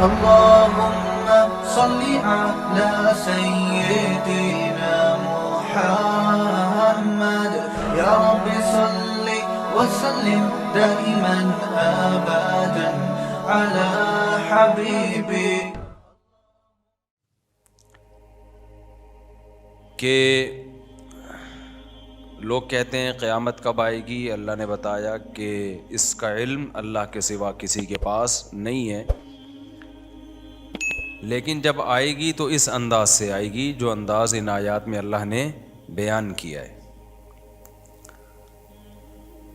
اللهم صل على سيدنا محمد يا رب صل وسلم دائما ابدا على حبيبي. کہ لوگ کہتے ہیں قیامت کب آئے گی؟ اللہ نے بتایا کہ اس کا علم اللہ کے سوا کسی کے پاس نہیں ہے، لیکن جب آئے گی تو اس انداز سے آئے گی جو انداز ان آیات میں اللہ نے بیان کیا ہے.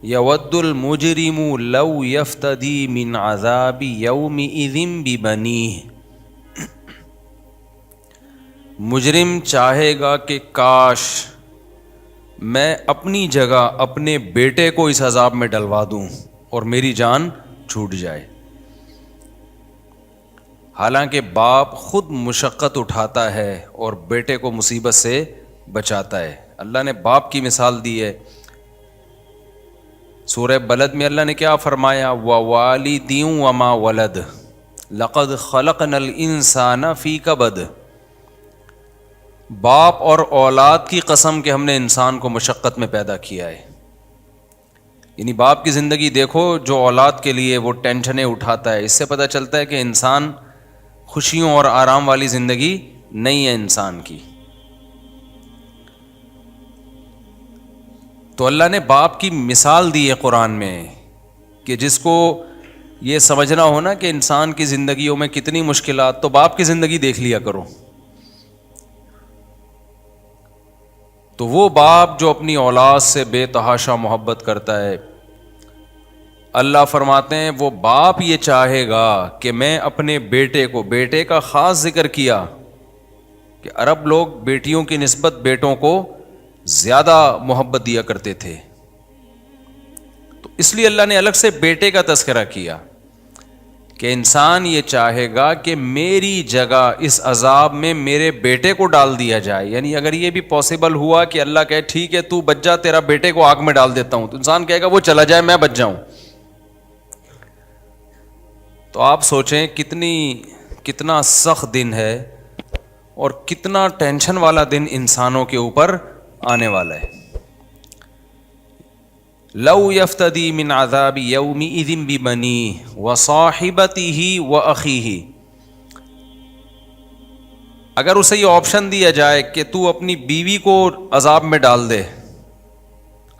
یود المجرم لو یفتدی من عذاب یومئذ ببنیہ، مجرم چاہے گا کہ کاش میں اپنی جگہ اپنے بیٹے کو اس عذاب میں ڈلوا دوں اور میری جان چھوٹ جائے. حالانکہ باپ خود مشقت اٹھاتا ہے اور بیٹے کو مصیبت سے بچاتا ہے. اللہ نے باپ کی مثال دی ہے. سورہ بلد میں اللہ نے کیا فرمایا؟ وَوَالِدٍ وَمَا وَلَدَ لَقَدْ خَلَقْنَا الْإِنسَانَ فِي كَبَدٍ. باپ اور اولاد کی قسم کہ ہم نے انسان کو مشقت میں پیدا کیا ہے. یعنی باپ کی زندگی دیکھو جو اولاد کے لیے وہ ٹینشنیں اٹھاتا ہے. اس سے پتہ چلتا ہے کہ انسان خوشیوں اور آرام والی زندگی نہیں ہے انسان کی. تو اللہ نے باپ کی مثال دی ہے قرآن میں کہ جس کو یہ سمجھنا ہو نا کہ انسان کی زندگیوں میں کتنی مشکلات، تو باپ کی زندگی دیکھ لیا کرو. تو وہ باپ جو اپنی اولاد سے بے تحاشا محبت کرتا ہے، اللہ فرماتے ہیں وہ باپ یہ چاہے گا کہ میں اپنے بیٹے کو، بیٹے کا خاص ذکر کیا کہ عرب لوگ بیٹیوں کی نسبت بیٹوں کو زیادہ محبت دیا کرتے تھے، تو اس لیے اللہ نے الگ سے بیٹے کا تذکرہ کیا کہ انسان یہ چاہے گا کہ میری جگہ اس عذاب میں میرے بیٹے کو ڈال دیا جائے. یعنی اگر یہ بھی پاسبل ہوا کہ اللہ کہے ٹھیک ہے تو بچ جا، تیرا بیٹے کو آگ میں ڈال دیتا ہوں، تو انسان کہے گا وہ چلا جائے میں بچ جاؤں. تو آپ سوچیں کتنا سخت دن ہے اور کتنا ٹینشن والا دن انسانوں کے اوپر آنے والا ہے. لو یفتدی من عذاب یومئذ ببنیہ وصاحبتہ واخیہ. اگر اسے یہ آپشن دیا جائے کہ تو اپنی بیوی کو عذاب میں ڈال دے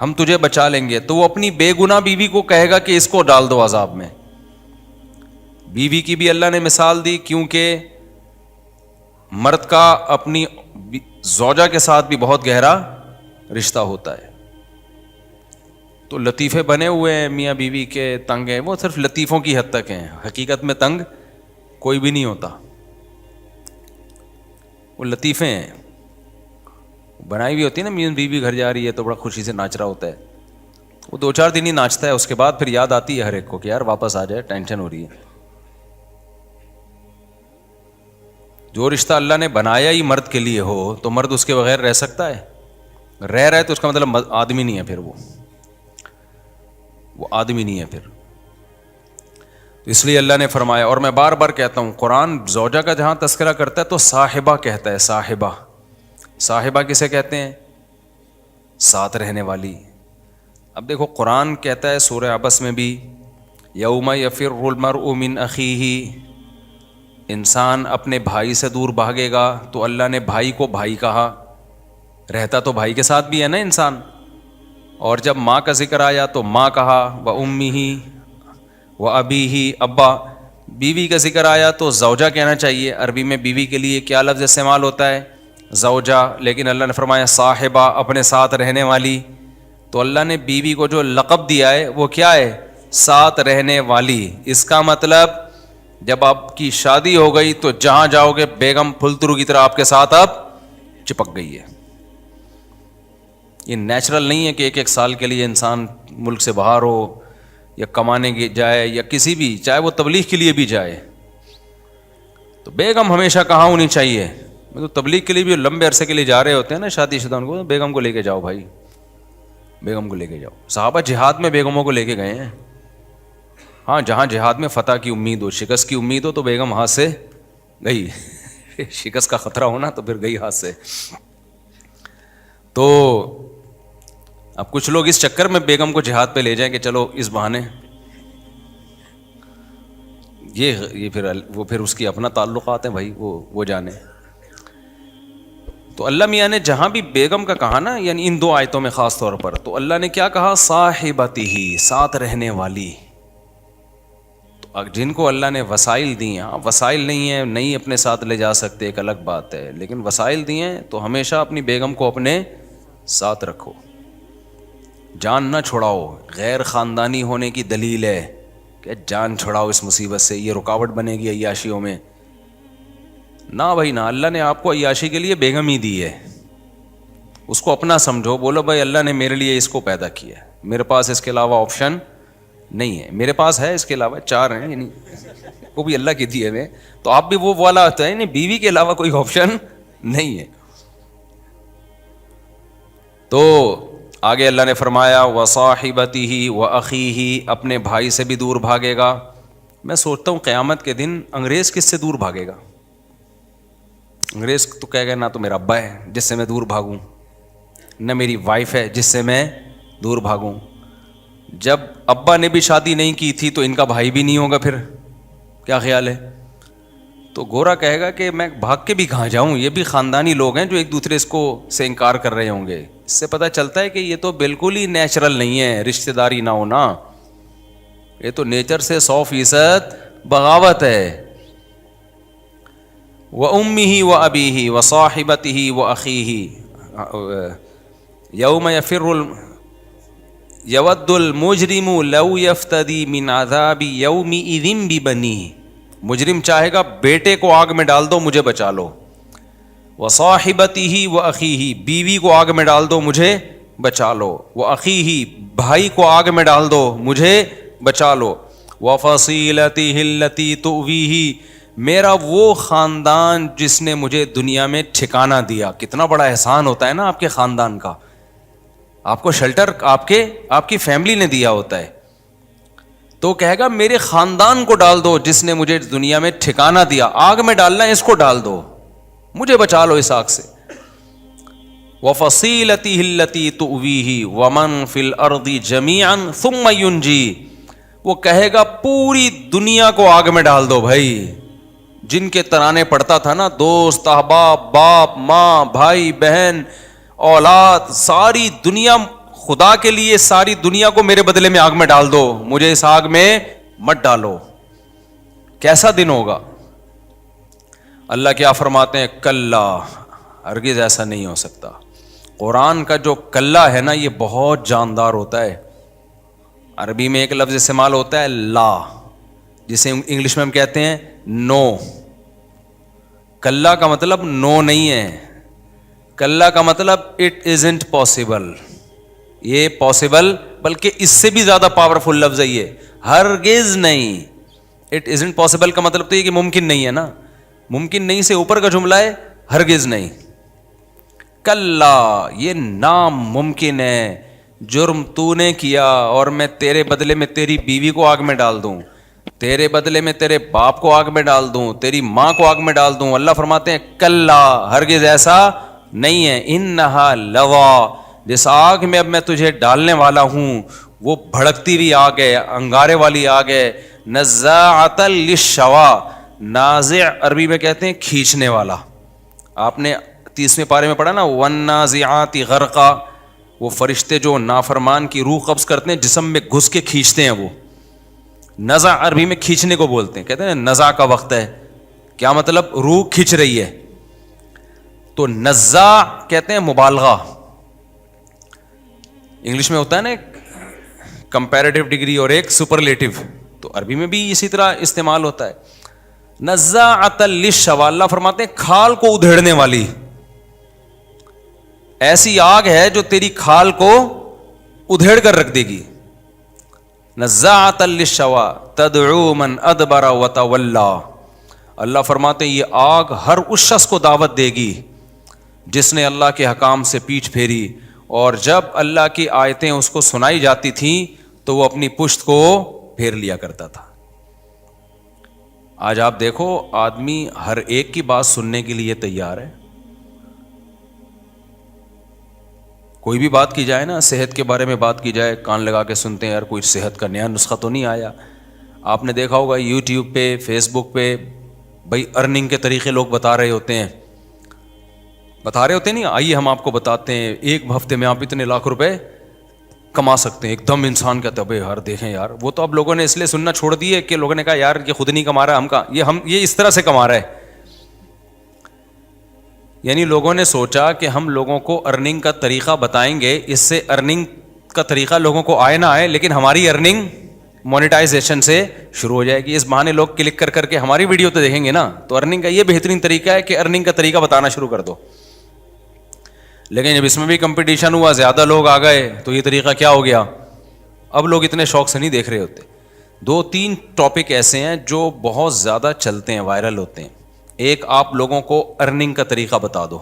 ہم تجھے بچا لیں گے، تو وہ اپنی بے گناہ بیوی کو کہے گا کہ اس کو ڈال دو عذاب میں. بیوی کی بھی اللہ نے مثال دی کیونکہ مرد کا اپنی زوجہ کے ساتھ بھی بہت گہرا رشتہ ہوتا ہے. تو لطیفے بنے ہوئے ہیں میاں بیوی کے، تنگ ہیں، وہ صرف لطیفوں کی حد تک ہیں، حقیقت میں تنگ کوئی بھی نہیں ہوتا. وہ لطیفے ہیں، بنائی ہوئی ہوتی ہے نا، میاں بیوی گھر جا رہی ہے تو بڑا خوشی سے ناچ رہا ہوتا ہے، وہ 2-4 دن ہی ناچتا ہے، اس کے بعد پھر یاد آتی ہے ہر ایک کو کہ یار واپس آ جائے، ٹینشن ہو رہی ہے. جو رشتہ اللہ نے بنایا ہی مرد کے لیے ہو تو مرد اس کے بغیر رہ سکتا ہے؟ رہ رہا ہے تو اس کا مطلب آدمی نہیں ہے، پھر وہ آدمی نہیں ہے پھر. اس لیے اللہ نے فرمایا، اور میں بار بار کہتا ہوں قرآن زوجہ کا جہاں تذکرہ کرتا ہے تو صاحبہ کہتا ہے. صاحبہ کسے کہتے ہیں؟ ساتھ رہنے والی. اب دیکھو قرآن کہتا ہے سورہ عبس میں بھی یوم یفر المرء من اخیہ، انسان اپنے بھائی سے دور بھاگے گا، تو اللہ نے بھائی کو بھائی کہا، رہتا تو بھائی کے ساتھ بھی ہے نا انسان. اور جب ماں کا ذکر آیا تو ماں کہا، وَأُمِّهِ وَأَبِيهِ ابا. بیوی کا ذکر آیا تو زوجہ کہنا چاہیے. عربی میں بیوی کے لیے کیا لفظ استعمال ہوتا ہے؟ زوجہ. لیکن اللہ نے فرمایا صاحبہ، اپنے ساتھ رہنے والی. تو اللہ نے بیوی کو جو لقب دیا ہے وہ کیا ہے؟ ساتھ رہنے والی. اس کا مطلب جب آپ کی شادی ہو گئی تو جہاں جاؤ گے بیگم پھلترو کی طرح آپ کے ساتھ اب چپک گئی ہے. یہ نیچرل نہیں ہے کہ 1 سال کے لیے انسان ملک سے باہر ہو یا کمانے کے جائے یا کسی بھی، چاہے وہ تبلیغ کے لیے بھی جائے، تو بیگم ہمیشہ کہاں ہونی چاہیے. تو تبلیغ کے لیے بھی لمبے عرصے کے لیے جا رہے ہوتے ہیں نا شادی شدہ، ان کو بیگم کو لے کے جاؤ بھائی، بیگم کو لے کے جاؤ. صحابہ جہاد میں بیگموں کو لے کے گئے ہیں. ہاں جہاں جہاد میں فتح کی امید ہو, شکست کی امید ہو تو بیگم ہاتھ سے گئی, شکست کا خطرہ ہونا تو پھر گئی ہاتھ سے. تو اب کچھ لوگ اس چکر میں بیگم کو جہاد پہ لے جائیں کہ چلو اس بہانے, یہ پھر اس کی اپنا تعلقات ہیں بھائی, وہ جانے. تو اللہ میاں نے جہاں بھی بیگم کا کہا نا, یعنی ان 2 آیتوں میں خاص طور پر, تو اللہ نے کیا کہا؟ صاحبتی ہی, ساتھ رہنے والی. تو جن کو اللہ نے وسائل دی ہیں, وسائل نہیں ہیں, نہیں اپنے ساتھ لے جا سکتے, ایک الگ بات ہے, لیکن وسائل دی ہیں تو ہمیشہ اپنی بیگم کو اپنے ساتھ رکھو, جان نہ چھڑاؤ. غیر خاندانی ہونے کی دلیل ہے کہ جان چھڑاؤ اس مصیبت سے, یہ رکاوٹ بنے گی عیاشیوں میں. نہ بھائی نہ, اللہ نے آپ کو عیاشی کے لیے بیگم ہی دی ہے, اس کو اپنا سمجھو. بولو بھائی اللہ نے میرے لیے اس کو پیدا کیا ہے, میرے پاس اس کے علاوہ آپشن نہیں ہے. میرے پاس ہے اس کے علاوہ 4 ہیں, یعنی وہ بھی اللہ کی دیے ہوئے, تو آپ بھی وہ والا ہوتا ہے, یعنی بیوی کے علاوہ کوئی آپشن نہیں ہے. تو آگے اللہ نے فرمایا وصاحبتہ واخیہ, اپنے بھائی سے بھی دور بھاگے گا. میں سوچتا ہوں قیامت کے دن انگریز کس سے دور بھاگے گا؟ انگریز تو کہے گا نہ تو میرا ابا ہے جس سے میں دور بھاگوں, نہ میری وائف ہے جس سے میں دور بھاگوں. جب ابا نے بھی شادی نہیں کی تھی تو ان کا بھائی بھی نہیں ہوگا, پھر کیا خیال ہے؟ تو گورا کہے گا کہ میں بھاگ کے بھی کہاں جاؤں, یہ بھی خاندانی لوگ ہیں جو ایک دوسرے سے انکار کر رہے ہوں گے. اس سے پتہ چلتا ہے کہ یہ تو بالکل ہی نیچرل نہیں ہے رشتہ داری نہ ہونا, یہ تو نیچر سے 100% بغاوت ہے. وَأُمِّهِ وَأَبِيهِ وَصَاحِبَتِهِ وَأَخِيهِ يَوْمَ يَوَدُّ الْمُجْرِمُ لَوْ يَفْتَدِي مِنْ عَذَابِ يَوْمِئِذٍ بِبَنِيهِ, مجرم چاہے گا بیٹے کو آگ میں ڈال دو مجھے بچا لو. وَصَاحِبَتِهِ وَأَخِيهِ, بیوی کو آگ میں ڈال دو مجھے بچا لو. وَأَخِيهِ, بھائی کو آگ میں ڈال دو مجھے بچا لو. وَفَصِيلَتِهِ الَّتِي تُؤْوِيهِ, میرا وہ خاندان جس نے مجھے دنیا میں ٹھکانہ دیا. کتنا بڑا احسان ہوتا ہے نا آپ کے خاندان کا, آپ کو شیلٹر آپ کی فیملی نے دیا ہوتا ہے. تو کہے گا میرے خاندان کو ڈال دو جس نے مجھے دنیا میں ٹھکانہ دیا, آگ میں ڈالنا ہے اس کو ڈال دو, مجھے بچا لو اس آگ سے. وَفَصِيلَتِهِ الَّتِي تُؤْوِيهِ وَمَنْ فِي الْأَرْضِ جَمِيعًا ثُمَّ يُنْجِي, وہ کہے گا پوری دنیا کو آگ میں ڈال دو. بھائی جن کے ترانے پڑتا تھا نا, دوست احباب, باپ ماں, بھائی بہن, اولاد, ساری دنیا خدا کے لیے, ساری دنیا کو میرے بدلے میں آگ میں ڈال دو, مجھے اس آگ میں مت ڈالو. کیسا دن ہوگا؟ اللہ کیا فرماتے ہیں؟ کلا, ہرگز ایسا نہیں ہو سکتا. قرآن کا جو کلا ہے نا یہ بہت جاندار ہوتا ہے. عربی میں ایک لفظ استعمال ہوتا ہے لا, جسے انگلش میں ہم کہتے ہیں نو. کلا کا مطلب نو نہیں ہے, کلا کا مطلب اٹ ازنٹ پاسبل, یہ پاسبل بلکہ اس سے بھی زیادہ پاورفل لفظ ہے یہ, ہرگز نہیں. اٹ ازنٹ پاسبل کا مطلب تو یہ کہ ممکن نہیں ہے نا, ممکن نہیں سے اوپر کا جملہ ہے, ہرگز نہیں. کلا, یہ ناممکن ہے. جرم تو نے کیا اور میں تیرے بدلے میں تیری بیوی کو آگ میں ڈال دوں, تیرے بدلے میں تیرے باپ کو آگ میں ڈال دوں, تیری ماں کو آگ میں ڈال دوں. اللہ فرماتے ہیں کلا, ہرگز ایسا نہیں ہے. انہا لوا, جس آگ میں اب میں تجھے ڈالنے والا ہوں وہ بھڑکتی ہوئی آگ ہے, انگارے والی آگ ہے. نزاعۃ للشوا, نازع عربی میں کہتے ہیں کھینچنے والا. آپ نے 30ویں پارے میں پڑھا نا, والنازعات غرقا, وہ فرشتے جو نافرمان کی روح قبض کرتے ہیں, جسم میں گھس کے کھینچتے ہیں. وہ نزع عربی میں کھینچنے کو بولتے ہیں, کہتے ہیں نزع کا وقت ہے. کیا مطلب؟ روح کھینچ رہی ہے. تو نزاع کہتے ہیں مبالغہ. انگلش میں ہوتا ہے نا کمپیریٹیو ڈگری اور ایک سپرلیٹو, تو عربی میں بھی اسی طرح استعمال ہوتا ہے. نزاعۃ للشوا, اللہ فرماتے ہیں کھال کو ادھیڑنے والی. ایسی آگ ہے جو تیری کھال کو ادھیڑ کر رکھ دے گی. نزاعۃ للشوا تدعو من ادبر وتولى, اللہ فرماتے ہیں یہ آگ ہر اس شخص کو دعوت دے گی جس نے اللہ کے حکام سے پیٹھ پھیری, اور جب اللہ کی آیتیں اس کو سنائی جاتی تھیں تو وہ اپنی پشت کو پھیر لیا کرتا تھا. آج آپ دیکھو آدمی ہر ایک کی بات سننے کے لیے تیار ہے. کوئی بھی بات کی جائے نا, صحت کے بارے میں بات کی جائے, کان لگا کے سنتے ہیں یار کوئی صحت کا نیا نسخہ تو نہیں آیا. آپ نے دیکھا ہوگا یوٹیوب پہ, فیس بک پہ بھائی ارننگ کے طریقے لوگ بتا رہے ہوتے ہیں نہیں, آئیے ہم آپ کو بتاتے ہیں ایک ہفتے میں آپ اتنے لاکھ روپے کما سکتے ہیں. ایک دم انسان کہتا ہے بھائی یار دیکھیں یار, وہ تو اب لوگوں نے اس لیے سننا چھوڑ دیے کہ لوگوں نے کہا یار یہ خود نہیں کما رہا, یہ اس طرح سے کما رہا ہے. یعنی لوگوں نے سوچا کہ ہم لوگوں کو ارننگ کا طریقہ بتائیں گے, اس سے ارننگ کا طریقہ لوگوں کو آئے نہ آئے لیکن ہماری ارننگ مونیٹائزیشن سے شروع ہو جائے گی. اس بہانے لوگ کلک کر کے ہماری ویڈیو تو دیکھیں گے نا, تو ارننگ کا یہ بہترین طریقہ ہے کہ ارننگ کا طریقہ بتانا شروع کر دو. لیکن جب اس میں بھی کمپٹیشن ہوا, زیادہ لوگ آ گئے, تو یہ طریقہ کیا ہو گیا, اب لوگ اتنے شوق سے نہیں دیکھ رہے ہوتے. 2-3 ٹاپک ایسے ہیں جو بہت زیادہ چلتے ہیں, وائرل ہوتے ہیں. ایک, آپ لوگوں کو ارننگ کا طریقہ بتا دو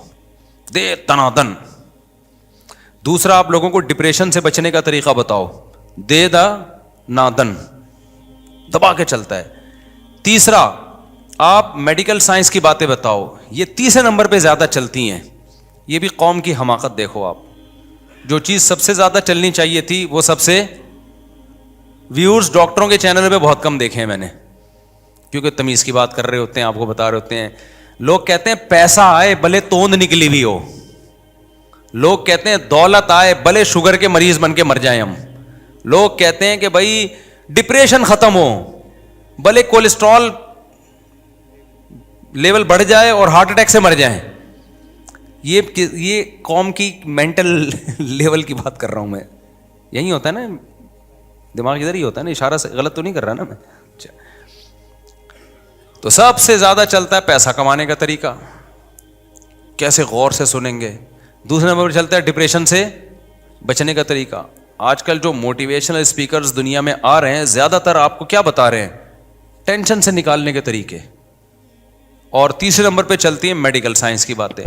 دے تنادن. دوسرا, آپ لوگوں کو ڈپریشن سے بچنے کا طریقہ بتاؤ, دے دا نادن, دبا کے چلتا ہے. تیسرا, آپ میڈیکل سائنس کی باتیں بتاؤ. یہ تیسرے نمبر پہ زیادہ چلتی ہیں. یہ بھی قوم کی حماقت دیکھو آپ, جو چیز سب سے زیادہ چلنی چاہیے تھی وہ سب سے ویورز ڈاکٹروں کے چینل پہ بہت کم دیکھے ہیں میں نے, کیونکہ تمیز کی بات کر رہے ہوتے ہیں, آپ کو بتا رہے ہوتے ہیں. لوگ کہتے ہیں پیسہ آئے بھلے توند نکلی بھی ہو, لوگ کہتے ہیں دولت آئے بھلے شوگر کے مریض بن کے مر جائیں ہم, لوگ کہتے ہیں کہ بھائی ڈپریشن ختم ہو بھلے کولیسٹرول لیول بڑھ جائے اور ہارٹ اٹیک سے مر جائیں. یہ قوم کی مینٹل لیول کی بات کر رہا ہوں میں. یہی ہوتا ہے نا, دماغ ادھر ہی ہوتا ہے نا, اشارہ سے غلط تو نہیں کر رہا نا میں. تو سب سے زیادہ چلتا ہے پیسہ کمانے کا طریقہ, کیسے غور سے سنیں گے. دوسرے نمبر پر چلتا ہے ڈپریشن سے بچنے کا طریقہ. آج کل جو موٹیویشنل اسپیکرز دنیا میں آ رہے ہیں, زیادہ تر آپ کو کیا بتا رہے ہیں, ٹینشن سے نکالنے کے طریقے. اور تیسرے نمبر پہ چلتی ہے میڈیکل سائنس کی باتیں.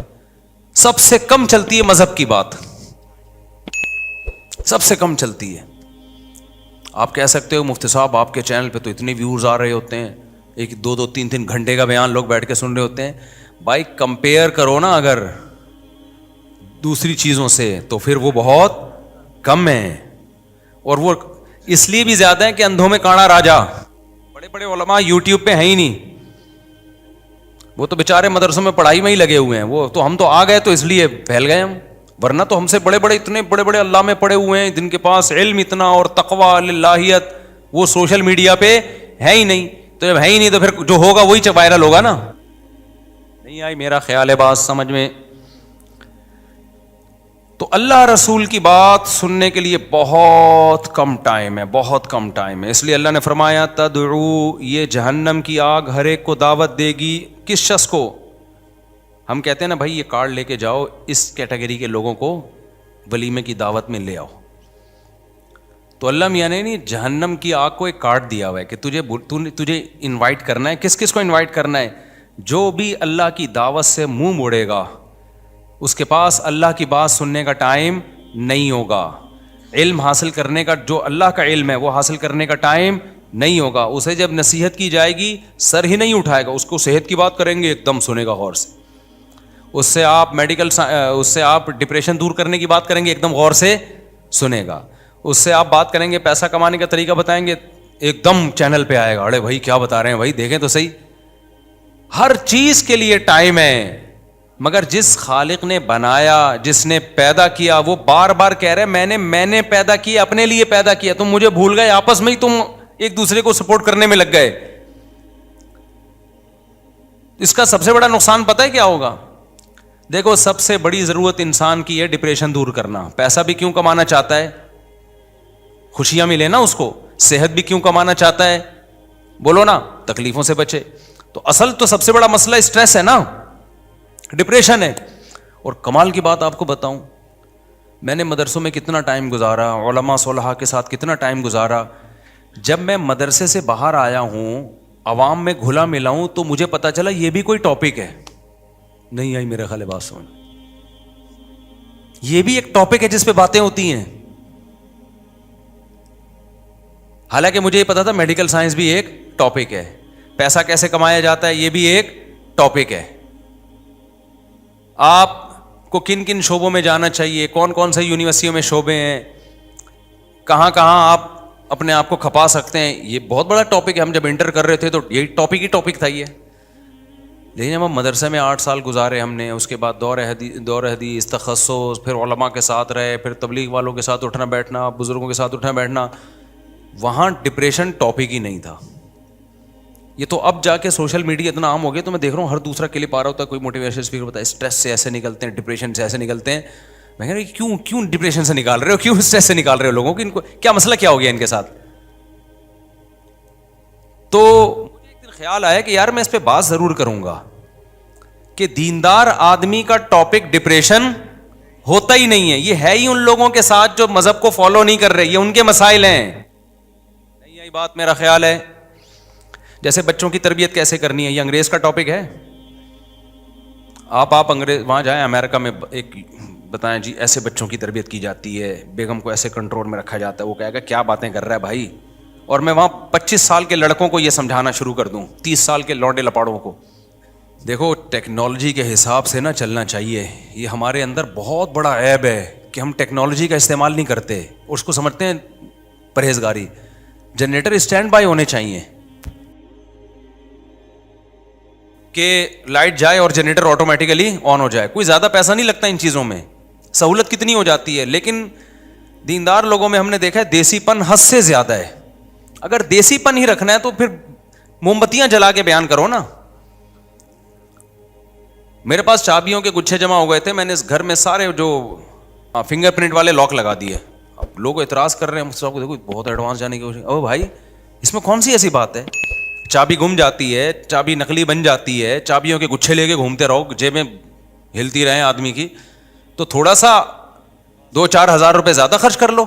سب سے کم چلتی ہے مذہب کی بات, سب سے کم چلتی ہے. آپ کہہ سکتے ہو مفتی صاحب آپ کے چینل پہ تو اتنے ویوز آ رہے ہوتے ہیں, 1-2-3 گھنٹے کا بیان لوگ بیٹھ کے سن رہے ہوتے ہیں. بھائی کمپیئر کرو نا اگر دوسری چیزوں سے, تو پھر وہ بہت کم ہیں. اور وہ اس لیے بھی زیادہ ہیں کہ اندھوں میں کاڑا راجا, بڑے بڑے علماء یوٹیوب پہ ہیں ہی نہیں, وہ تو بیچارے مدرسوں میں پڑھائی میں ہی لگے ہوئے ہیں. وہ تو ہم تو آ گئے تو اس لیے پھیل گئے ہم, ورنہ تو ہم سے بڑے بڑے اتنے بڑے بڑے اللہ میں پڑے ہوئے ہیں جن کے پاس علم اتنا اور تقوی اللہیت, وہ سوشل میڈیا پہ ہے ہی نہیں. تو جب ہے ہی نہیں تو پھر جو ہوگا وہی وائرل ہوگا نا. نہیں آئی میرا خیال ہے بات سمجھ میں. تو اللہ رسول کی بات سننے کے لیے بہت کم ٹائم ہے, بہت کم ٹائم ہے. اس لیے اللہ نے فرمایا تدعو, یہ جہنم کی آگ ہر ایک کو دعوت دے گی. کس شخص کو؟ ہم کہتے ہیں نا بھائی یہ کارڈ لے کے جاؤ, اس کیٹیگری کے لوگوں کو ولیمے کی دعوت میں لے آؤ. تو اللہ میاں نے نہیں جہنم کی آگ کو ایک کارڈ دیا ہوا ہے کہ تجھے انوائٹ کرنا ہے. کس کس کو انوائٹ کرنا ہے؟ جو بھی اللہ کی دعوت سے منہ موڑے گا اس کے پاس اللہ کی بات سننے کا ٹائم نہیں ہوگا. علم حاصل کرنے کا, جو اللہ کا علم ہے وہ حاصل کرنے کا ٹائم نہیں ہوگا. اسے جب نصیحت کی جائے گی سر ہی نہیں اٹھائے گا. اس کو صحت کی بات کریں گے ایک دم سنے گا غور سے. اس سے آپ ڈپریشن دور کرنے کی بات کریں گے ایک دم غور سے سنے گا. اس سے آپ بات کریں گے پیسہ کمانے کا طریقہ بتائیں گے ایک دم چینل پہ آئے گا, ارے بھائی کیا بتا رہے ہیں بھائی دیکھیں تو صحیح. ہر چیز کے لیے ٹائم ہے, مگر جس خالق نے بنایا, جس نے پیدا کیا, وہ بار بار کہہ رہے میں نے پیدا کیا, اپنے لیے پیدا کیا, تم مجھے بھول گئے, آپس میں ہی تم ایک دوسرے کو سپورٹ کرنے میں لگ گئے. اس کا سب سے بڑا نقصان پتہ ہے کیا ہوگا؟ دیکھو سب سے بڑی ضرورت انسان کی ہے ڈپریشن دور کرنا. پیسہ بھی کیوں کمانا چاہتا ہے؟ خوشیاں ملے نا اس کو. صحت بھی کیوں کمانا چاہتا ہے؟ بولو نا, تکلیفوں سے بچے. تو اصل تو سب سے بڑا مسئلہ اسٹریس ہے نا, ڈپریشن ہے. اور کمال کی بات آپ کو بتاؤں, میں نے مدرسوں میں کتنا ٹائم گزارا, علماء صلحاء کے ساتھ کتنا ٹائم گزارا. جب میں مدرسے سے باہر آیا ہوں, عوام میں گھلا ملا ہوں, تو مجھے پتا چلا یہ بھی کوئی ٹاپک ہے. نہیں آئی میرے خیال ہے بات سمجھ, یہ بھی ایک ٹاپک ہے جس پہ باتیں ہوتی ہیں. حالانکہ مجھے یہ پتا تھا میڈیکل سائنس بھی ایک ٹاپک ہے, پیسہ کیسے کمایا جاتا ہے یہ بھی ایک ٹاپک ہے. آپ کو کن کن شعبوں میں جانا چاہیے, کون کون سے یونیورسٹیوں میں شعبے ہیں, کہاں کہاں آپ اپنے آپ کو کھپا سکتے ہیں, یہ بہت بڑا ٹاپک ہے. ہم جب انٹر کر رہے تھے تو یہی ٹاپک تھا یہ. لیکن جب ہم مدرسے میں 8 سال گزارے ہم نے, اس کے بعد دور حدیث, تخصص, پھر علماء کے ساتھ رہے, پھر تبلیغ والوں کے ساتھ اٹھنا بیٹھنا, بزرگوں کے ساتھ اٹھنا بیٹھنا, وہاں ڈپریشن ٹاپک ہی نہیں تھا. یہ تو اب جا کے سوشل میڈیا اتنا عام ہو گیا, تو میں دیکھ رہا ہوں ہر دوسرا کلپ آ رہا ہوتا ہے, کوئی موٹیویشن اسپیکر بتا ہے اسٹریس سے ایسے نکلتے ہیں, ڈپریشن سے ایسے نکلتے ہیں. میں کہہ رہا ہوں کیوں ڈپریشن سے نکال رہے ہو, کیوں اسٹریس سے نکال رہے ہو لوگوں کو, ان کو کیا مسئلہ کیا ہو گیا ان کے ساتھ. تو مجھے ایک دن خیال آیا کہ یار میں اس پہ بات ضرور کروں گا کہ دیندار آدمی کا ٹاپک ڈپریشن ہوتا ہی نہیں ہے. یہ ہے ہی ان لوگوں کے ساتھ جو مذہب کو فالو نہیں کر رہے, یہ ان کے مسائل ہیں. نہیں آئی بات, میرا خیال ہے. جیسے بچوں کی تربیت کیسے کرنی ہے, یہ انگریز کا ٹاپک ہے. آپ انگریز وہاں جائیں امریکہ میں, ایک بتائیں جی ایسے بچوں کی تربیت کی جاتی ہے, بیگم کو ایسے کنٹرول میں رکھا جاتا ہے, وہ کہے گا کیا باتیں کر رہا ہے بھائی. اور میں وہاں 25 سال کے لڑکوں کو یہ سمجھانا شروع کر دوں, 30 سال کے لوڈے لپاڑوں کو, دیکھو ٹیکنالوجی کے حساب سے نہ چلنا چاہیے. یہ ہمارے اندر بہت بڑا عیب ہے کہ ہم ٹیکنالوجی کا استعمال نہیں کرتے, اس کو سمجھتے ہیں پرہیزگاری. جنریٹر اسٹینڈ بائی ہونے چاہیے کہ لائٹ جائے اور جنریٹر آٹومیٹیکلی آن ہو جائے. کوئی زیادہ پیسہ نہیں لگتا ان چیزوں میں, سہولت کتنی ہو جاتی ہے. لیکن دیندار لوگوں میں ہم نے دیکھا ہے دیسی پن حد سے زیادہ ہے. اگر دیسی پن ہی رکھنا ہے تو پھر موم بتیاں جلا کے بیان کرو نا. میرے پاس چابیوں کے گچھے جمع ہو گئے تھے, میں نے اس گھر میں سارے جو فنگر پرنٹ والے لاک لگا دیے. اب لوگ اعتراض کر رہے ہیں, صاحب دیکھو بہت ایڈوانس جانے کی کوشش. او بھائی اس میں کون سی ایسی بات ہے, چابی گم جاتی ہے, چابی نقلی بن جاتی ہے, چابیوں کے گچھے لے کے گھومتے رہو, جیبیں ہلتی رہیں آدمی کی, تو تھوڑا سا 2-4 ہزار روپے زیادہ خرچ کر لو.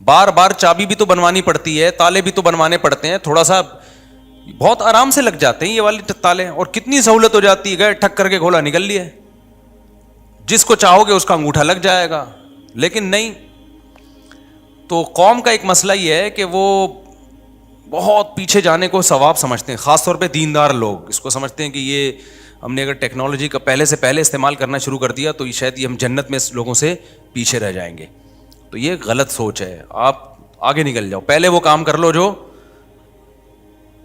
بار بار چابی بھی تو بنوانی پڑتی ہے, تالے بھی تو بنوانے پڑتے ہیں, تھوڑا سا بہت آرام سے لگ جاتے ہیں یہ والے تالے, اور کتنی سہولت ہو جاتی ہے, گئے ٹھک کر کے کھولا نکل لیے, جس کو چاہو گے اس کا انگوٹھا لگ جائے گا. لیکن نہیں. تو قوم کا ایک مسئلہ یہ ہے کہ وہ بہت پیچھے جانے کو ثواب سمجھتے ہیں, خاص طور پہ دیندار لوگ اس کو سمجھتے ہیں کہ یہ ہم نے اگر ٹیکنالوجی کا پہلے سے پہلے استعمال کرنا شروع کر دیا تو شاید یہ ہم جنت میں لوگوں سے پیچھے رہ جائیں گے. تو یہ غلط سوچ ہے, آپ آگے نکل جاؤ, پہلے وہ کام کر لو جو.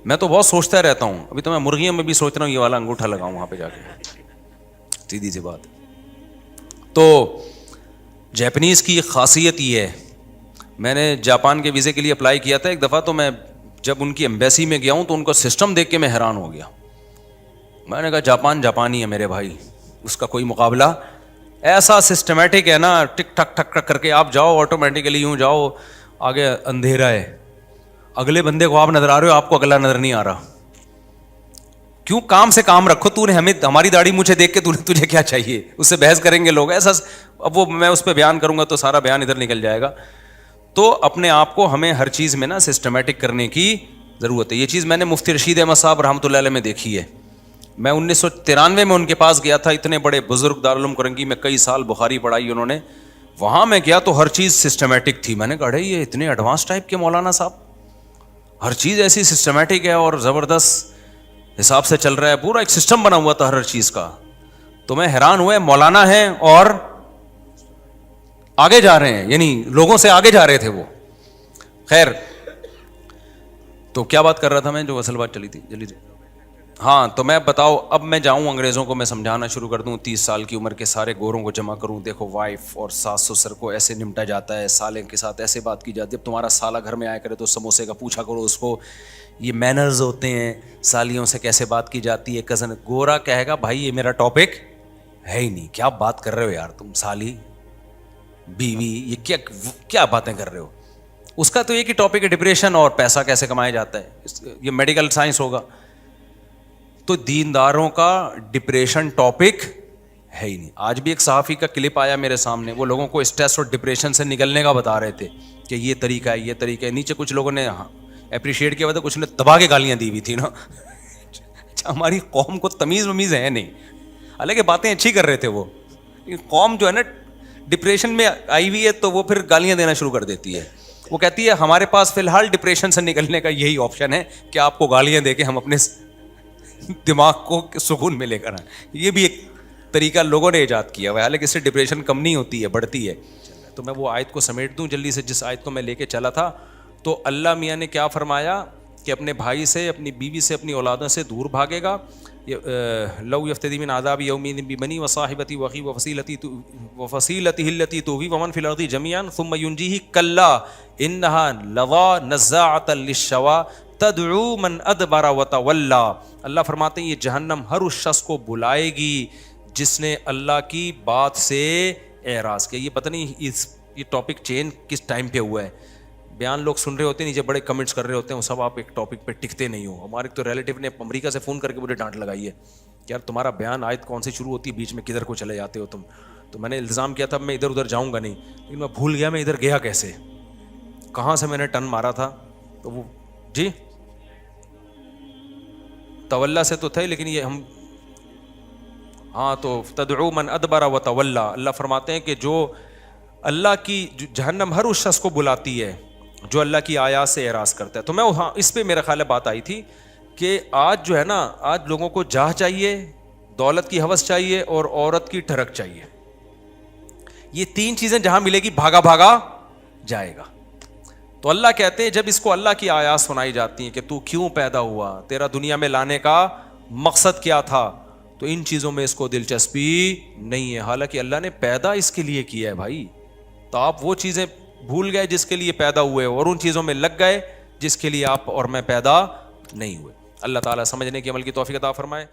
میں تو بہت سوچتا رہتا ہوں, ابھی تو میں مرغیوں میں بھی سوچ رہا ہوں یہ والا انگوٹھا لگاؤں وہاں پہ جا کے, سیدھی سی بات. تو جاپنیز کی خاصیت یہ ہے, میں نے جاپان کے ویزے کے لیے اپلائی کیا تھا ایک دفعہ, تو میں جب ان کی ایمبیسی میں گیا ہوں تو ان کا سسٹم دیکھ کے میں حیران ہو گیا. میں نے کہا جاپانی ہے میرے بھائی, اس کا کوئی مقابلہ. ایسا سسٹمیٹک ہے نا, ٹک ٹک ٹک ٹک کر کے آپ جاؤ, آٹومیٹیکلی یوں جاؤ, آگے اندھیرا ہے, اگلے بندے کو آپ نظر آ رہے ہو, آپ کو اگلا نظر نہیں آ رہا. کیوں, کام سے کام رکھو. تو نے ہمیں ہماری داڑھی مجھے دیکھ کے تجھے کیا چاہیے, اس سے بحث کریں گے لوگ ایسا. اب وہ میں اس پہ بیان کروں گا تو سارا بیان ادھر نکل جائے گا. تو اپنے آپ کو ہمیں ہر چیز میں نا سسٹمیٹک کرنے کی ضرورت ہے. یہ چیز میں نے مفتی رشید احمد صاحب رحمۃ اللہ علیہ میں دیکھی ہے. میں 1993 میں ان کے پاس گیا تھا, اتنے بڑے بزرگ دارالعلوم کرنگی میں کئی سال بخاری پڑھائی انہوں نے. وہاں میں گیا تو ہر چیز سسٹمیٹک تھی. میں نے کہا یہ اتنے ایڈوانس ٹائپ کے مولانا صاحب, ہر چیز ایسی سسٹمیٹک ہے اور زبردست حساب سے چل رہا ہے, پورا ایک سسٹم بنا ہوا تھا ہر چیز کا. تو میں حیران ہوا, مولانا ہیں اور آگے جا رہے ہیں, یعنی لوگوں سے آگے جا رہے تھے وہ. خیر, تو کیا بات کر رہا تھا میں, جو اصل بات چلی تھی جلدی سے. ہاں, تو میں بتاؤ, اب میں جاؤں انگریزوں کو میں سمجھانا شروع کر دوں, 30 سال کی عمر کے سارے گوروں کو جمع کروں, دیکھو وائف اور ساس سسر کو ایسے نمٹا جاتا ہے, سالے کے ساتھ ایسے بات کی جاتی ہے. اب تمہارا سالہ گھر میں آیا کرے تو سموسے کا پوچھا کرو اس کو, یہ مینرز ہوتے ہیں, سالیوں سے کیسے بات کی جاتی ہے. کزن گورا کہے گا بھائی یہ میرا ٹاپک ہے ہی نہیں, کیا بات کر رہے ہو یار تم, سالی بیوی, یہ کیا باتیں کر رہے ہو. اس کا تو ایک ہی ٹاپک ہے ڈپریشن اور پیسہ کیسے کمایا جاتا ہے, یہ میڈیکل سائنس ہوگا. تو دینداروں کا ڈپریشن ٹاپک ہے ہی نہیں. آج بھی ایک صحافی کا کلپ آیا میرے سامنے, وہ لوگوں کو اسٹریس اور ڈپریشن سے نکلنے کا بتا رہے تھے کہ یہ طریقہ ہے, یہ طریقہ ہے. نیچے کچھ لوگوں نے اپریشیٹ کیا ہوا تھا, کچھ نے دبا کے گالیاں دی ہوئی تھی نا. ہماری قوم کو تمیز ومیز ہے نہیں, حالانکہ باتیں اچھی کر رہے تھے وہ. قوم جو ہے نا ڈپریشن میں آئی ہوئی ہے تو وہ پھر گالیاں دینا شروع کر دیتی ہے. وہ کہتی ہے ہمارے پاس فی الحال ڈپریشن سے نکلنے کا یہی آپشن ہے کہ آپ کو گالیاں دے کے ہم اپنے دماغ کو سکون میں لے کر آئیں. یہ بھی ایک طریقہ لوگوں نے ایجاد کیا ہوا ہے, حالانکہ اس سے ڈپریشن کم نہیں ہوتی ہے, بڑھتی ہے. تو میں وہ آیت کو سمیٹ دوں جلدی سے, جس آیت کو میں لے کے چلا تھا. تو اللہ میاں نے کیا فرمایا کہ اپنے بھائی سے, اپنی بیوی سے, اپنی اولادوں سے دور بھاگے گا. لو یفتدی من عذاب یومئذ ببنی وصاحبتی وأخی وفصیلتہ التی تؤوی ومن فی الارض جميعا ثم ینجیہ کلا انها لظی نزاعۃ للشوی تدعو من ادبر وتولی. اللہ فرماتے ہیں یہ جہنم ہر اس شخص کو بلائے گی جس نے اللہ کی بات سے اعراض کیا. یہ پتہ نہیں یہ ٹاپک چینج کس ٹائم پہ ہوا ہے. بیان لوگ سن رہے ہوتے ہیں, نیچے بڑے کمنٹس کر رہے ہوتے ہیں, وہ سب آپ ایک ٹاپک پہ ٹکتے نہیں ہو. ہمارے تو ریلیٹیو نے امریکہ سے فون کر کے مجھے ڈانٹ لگائی ہے کہ یار تمہارا بیان آیت کون سے شروع ہوتی ہے, بیچ میں کدھر کو چلے جاتے ہو تم. تو میں نے الزام کیا تھا میں ادھر ادھر جاؤں گا نہیں, لیکن میں بھول گیا میں ادھر گیا کیسے, کہاں سے میں نے ٹرن مارا تھا. تو وہ جی تولا سے تو تھے, لیکن یہ ہم ہاں تو تدعو من ادبر وتولی. اللہ فرماتے ہیں کہ جو اللہ کی جہنم ہر اس شخص کو بلاتی ہے جو اللہ کی آیات سے اعراض کرتا ہے. تو میں وہاں اس پہ میرا خیال ہے بات آئی تھی کہ آج جو ہے نا, آج لوگوں کو جاہ چاہیے, دولت کی ہوس چاہیے اور عورت کی ٹھڑک چاہیے. یہ تین چیزیں جہاں ملے گی بھاگا بھاگا جائے گا. تو اللہ کہتے ہیں جب اس کو اللہ کی آیات سنائی جاتی ہیں کہ تو کیوں پیدا ہوا, تیرا دنیا میں لانے کا مقصد کیا تھا, تو ان چیزوں میں اس کو دلچسپی نہیں ہے. حالانکہ اللہ نے پیدا اس کے لیے کیا ہے بھائی. تو آپ وہ چیزیں بھول گئے جس کے لیے پیدا ہوئے, اور ان چیزوں میں لگ گئے جس کے لیے آپ اور میں پیدا نہیں ہوئے. اللہ تعالیٰ سمجھنے کی عمل کی توفیق عطا فرمائے.